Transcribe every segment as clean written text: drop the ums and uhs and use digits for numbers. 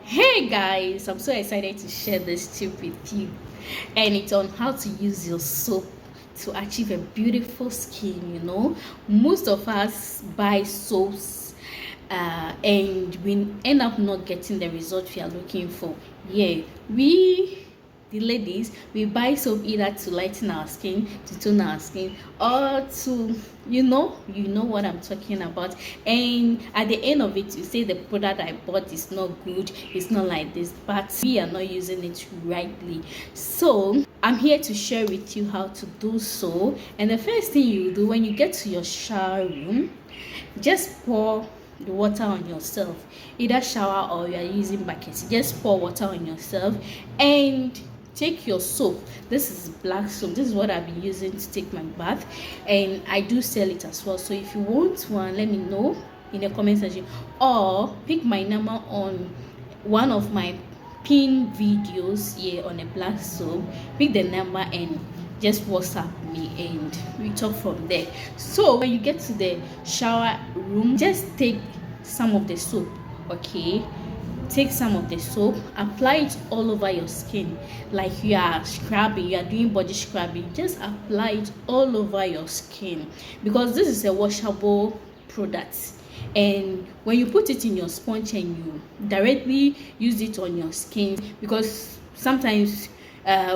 Hey guys, I'm so excited to share this tip with you, and it's on how to use your soap to achieve a beautiful skin. Most of us buy soaps and we end up not getting the result we are looking for. Yeah, the ladies, we buy soap either to lighten our skin, to tone our skin, or to you know what I'm talking about. And at the end of it, you say the product I bought is not good, it's not like this, but we are not using it rightly. So I'm here to share with you how to do so. And the first thing you do when you get to your shower room, just pour the water on yourself. Either shower or you are using buckets, just pour water on yourself and take your soap. This is black soap. This is what I've been using to take my bath, and I do sell it as well. So if you want one, let me know in the comment section, or pick my number on one of my pin videos here on a black soap. Pick the number and just WhatsApp me and we talk from there. So when you get to the shower room, just take some of the soap. Okay, take some of the soap, apply it all over your skin like you are scrubbing, you are doing body scrubbing. Just apply it all over your skin because this is a washable product, and when you put it in your sponge and you directly use it on your skin, because sometimes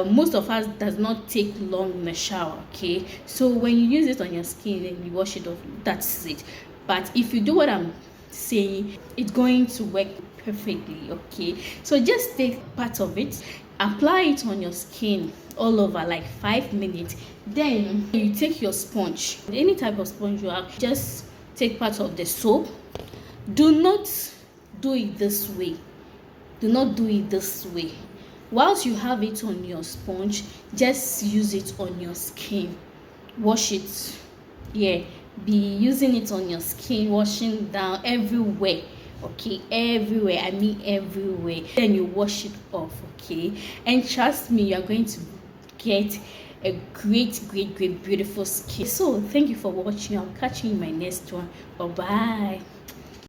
most of us does not take long in the shower. Okay, so when you use it on your skin and you wash it off, that's it. But if you do what I'm saying, it's going to work perfectly. Okay, so just take part of it, apply it on your skin all over like 5 minutes. Then you take your sponge, any type of sponge you have, just take part of the soap. Do not do it this way. Do not do it this way. Whilst you have it on your sponge, just use it on your skin. Wash it. Yeah, be using it on your skin, washing down everywhere. Okay, everywhere. I mean everywhere. Then you wash it off. Okay, and trust me, you are going to get a great beautiful skin. So thank you for watching. I'll catch you in my next one. Bye bye.